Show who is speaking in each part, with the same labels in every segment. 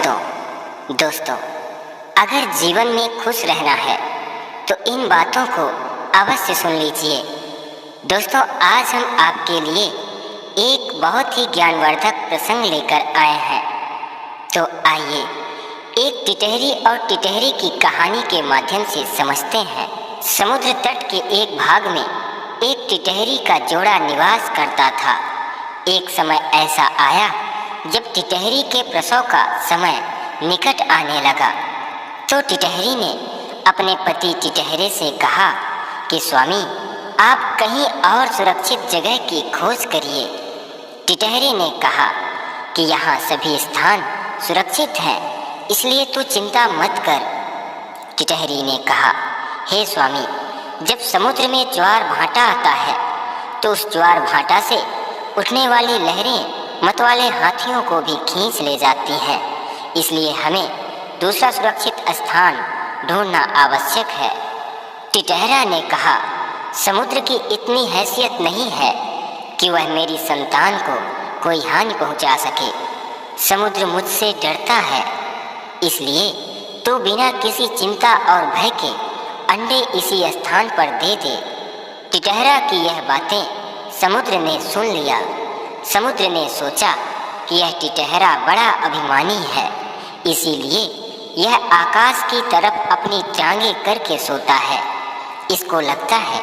Speaker 1: दोस्तों, अगर जीवन में खुश रहना है तो इन बातों को अवश्य सुन लीजिए। दोस्तों, आज हम आपके लिए एक बहुत ही ज्ञानवर्धक प्रसंग लेकर आए हैं। तो आइए एक टिटहरी और टिटहरी की कहानी के माध्यम से समझते हैं। समुद्र तट के एक भाग में एक टिटहरी का जोड़ा निवास करता था। एक समय ऐसा आया जब टिटहरी के प्रसव का समय निकट आने लगा तो टिटहरी ने अपने पति टिटहरे से कहा कि स्वामी, आप कहीं और सुरक्षित जगह की खोज करिए। टिटहरे ने कहा कि यहाँ सभी स्थान सुरक्षित हैं, इसलिए तू चिंता मत कर। टिटहरी ने कहा, हे स्वामी, जब समुद्र में ज्वार भाटा आता है तो उस ज्वार भाटा से उठने वाली लहरें मतवाले हाथियों को भी खींच ले जाती हैं, इसलिए हमें दूसरा सुरक्षित स्थान ढूंढना आवश्यक है। टिटहरा ने कहा, समुद्र की इतनी हैसियत नहीं है कि वह मेरी संतान को कोई हानि पहुंचा सके। समुद्र मुझसे डरता है, इसलिए तू बिना किसी चिंता और भय के अंडे इसी स्थान पर दे दे। टिटहरा की यह बातें समुद्र ने सुन लिया। समुद्र ने सोचा कि यह टिटहरा बड़ा अभिमानी है, इसीलिए यह आकाश की तरफ अपनी टांगें करके सोता है। इसको लगता है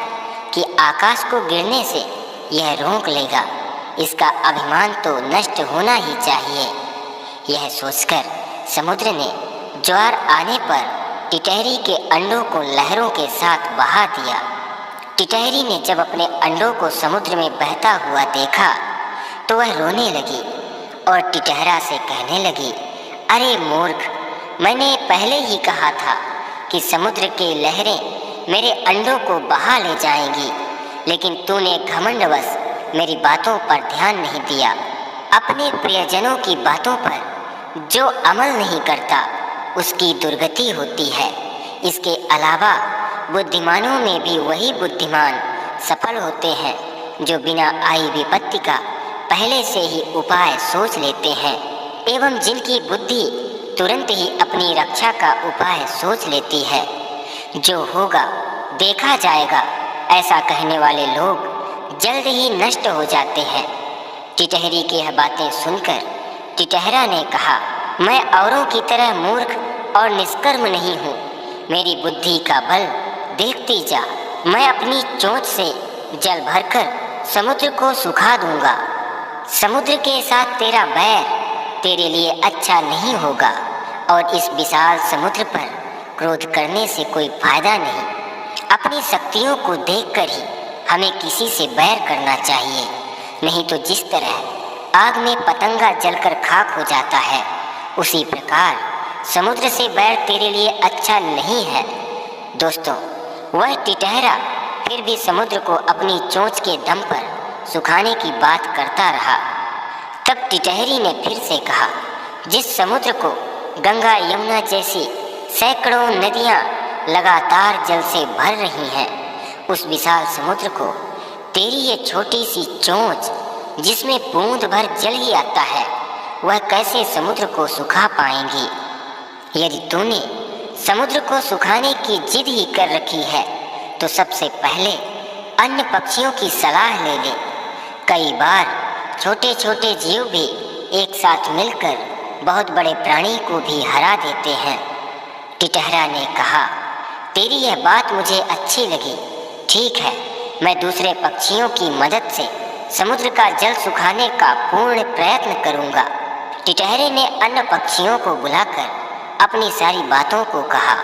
Speaker 1: कि आकाश को गिरने से यह रोक लेगा, इसका अभिमान तो नष्ट होना ही चाहिए। यह सोचकर समुद्र ने ज्वार आने पर टिटहरी के अंडों को लहरों के साथ बहा दिया। टिटहरी ने जब अपने अंडों को समुद्र में बहता हुआ देखा तो वह रोने लगी और टिटहरा से कहने लगी, अरे मूर्ख, मैंने पहले ही कहा था कि समुद्र की लहरें मेरे अंडों को बहा ले जाएंगी, लेकिन तूने घमंडवश मेरी बातों पर ध्यान नहीं दिया। अपने प्रियजनों की बातों पर जो अमल नहीं करता उसकी दुर्गति होती है। इसके अलावा बुद्धिमानों में भी वही बुद्धिमान सफल होते हैं जो बिना आई विपत्ति का पहले से ही उपाय सोच लेते हैं एवं जिनकी बुद्धि तुरंत ही अपनी रक्षा का उपाय सोच लेती है। जो होगा देखा जाएगा, ऐसा कहने वाले लोग जल्द ही नष्ट हो जाते हैं। टिटहरी की यह बातें सुनकर टिटहरा ने कहा, मैं औरों की तरह मूर्ख और निष्कर्म नहीं हूँ। मेरी बुद्धि का बल देखती जा। मैं अपनी चोंच से जल भरकर समुद्र को सुखा दूंगा। समुद्र के साथ तेरा बैर तेरे लिए अच्छा नहीं होगा और इस विशाल समुद्र पर क्रोध करने से कोई फायदा नहीं। अपनी शक्तियों को देखकर ही हमें किसी से बैर करना चाहिए, नहीं तो जिस तरह आग में पतंगा जलकर खाक हो जाता है, उसी प्रकार समुद्र से बैर तेरे लिए अच्छा नहीं है। दोस्तों, वह टिटहरा फिर भी समुद्र को अपनी चोंच के दम पर सुखाने की बात करता रहा। तब टिटहरी ने फिर से कहा, जिस समुद्र को गंगा यमुना जैसी सैकड़ों नदियाँ लगातार जल से भर रही हैं, उस विशाल समुद्र को तेरी ये छोटी सी चोंच जिसमें बूंद भर जल ही आता है, वह कैसे समुद्र को सुखा पाएंगी। यदि तूने समुद्र को सुखाने की जिद ही कर रखी है तो सबसे पहले अन्य पक्षियों की सलाह ले ले। कई बार छोटे छोटे जीव भी एक साथ मिलकर बहुत बड़े प्राणी को भी हरा देते हैं। टिटहरा ने कहा, तेरी यह बात मुझे अच्छी लगी। ठीक है, मैं दूसरे पक्षियों की मदद से समुद्र का जल सुखाने का पूर्ण प्रयत्न करूंगा। टिटहरे ने अन्य पक्षियों को बुलाकर अपनी सारी बातों को कहा।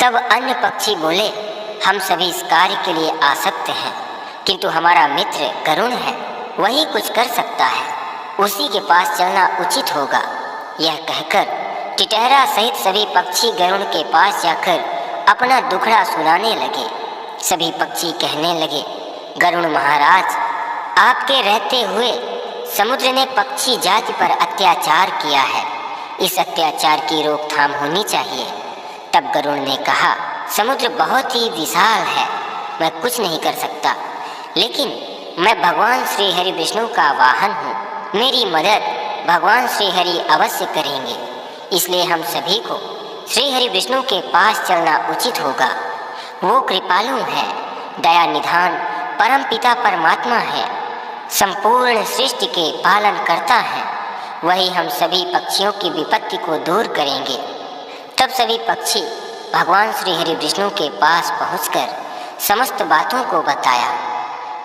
Speaker 1: तब अन्य पक्षी बोले, हम सभी इस कार्य के लिए आ सकते हैं, किंतु हमारा मित्र गरुण है, वही कुछ कर सकता है, उसी के पास चलना उचित होगा। यह कहकर टिटहरा सहित सभी पक्षी गरुण के पास जाकर अपना दुखड़ा सुनाने लगे। सभी पक्षी कहने लगे, गरुण महाराज, आपके रहते हुए समुद्र ने पक्षी जाति पर अत्याचार किया है, इस अत्याचार की रोकथाम होनी चाहिए। तब गरुड़ ने कहा, समुद्र बहुत ही विशाल है, मैं कुछ नहीं कर सकता, लेकिन मैं भगवान श्री हरि विष्णु का वाहन हूँ, मेरी मदद भगवान श्री हरि अवश्य करेंगे। इसलिए हम सभी को श्री हरि विष्णु के पास चलना उचित होगा। वो कृपालु है, दया निधान परम पिता परमात्मा है, संपूर्ण सृष्टि के पालन करता है। वही हम सभी पक्षियों की विपत्ति को दूर करेंगे। तब सभी पक्षी भगवान श्री हरि विष्णु के पास पहुंचकर समस्त बातों को बताया।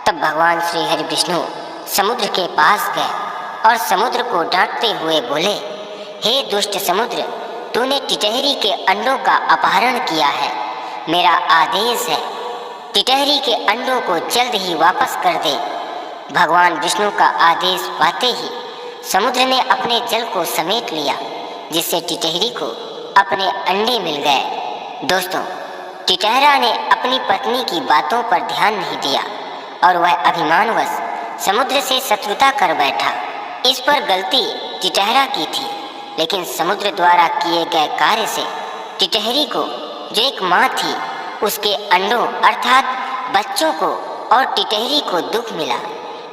Speaker 1: तब भगवान श्री हरि विष्णु समुद्र के पास गए और समुद्र को डांटते हुए बोले, हे दुष्ट समुद्र, तूने टिटहरी के अंडों का अपहरण किया है। मेरा आदेश है, टिटहरी के अंडों को जल्द ही वापस कर दे। भगवान विष्णु का आदेश पाते ही समुद्र ने अपने जल को समेट लिया, जिससे टिटहरी को अपने अंडे मिल गए। दोस्तों, टिटहरा ने अपनी पत्नी की बातों पर ध्यान नहीं दिया और वह अभिमानवश समुद्र से शत्रुता कर बैठा। इस पर गलती टिटहरा की थी, लेकिन समुद्र द्वारा किए गए कार्य से टिटहरी को, जो एक माँ थी, उसके अंडों अर्थात बच्चों को और टिटहरी को दुख मिला।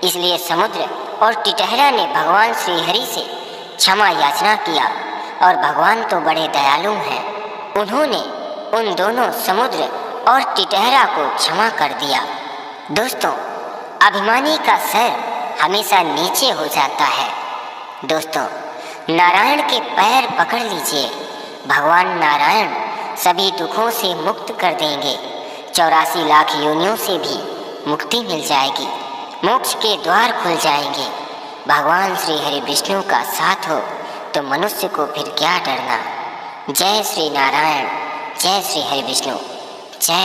Speaker 1: इसलिए समुद्र और टिटहरा ने भगवान श्री हरि से क्षमा याचना किया और भगवान तो बड़े दयालु हैं। उन्होंने उन दोनों समुद्र और टिटहरा को क्षमा कर दिया। दोस्तों, अभिमानी का सर हमेशा नीचे हो जाता है। दोस्तों, नारायण के पैर पकड़ लीजिए। भगवान नारायण सभी दुखों से मुक्त कर देंगे। 84 लाख योनियों से भी मुक्ति मिल जाएगी, मोक्ष के द्वार खुल जाएंगे। भगवान श्री हरि विष्णु का साथ हो तो मनुष्य को फिर क्या डरना। जय श्री नारायण, जय श्री हरि विष्णु, जय।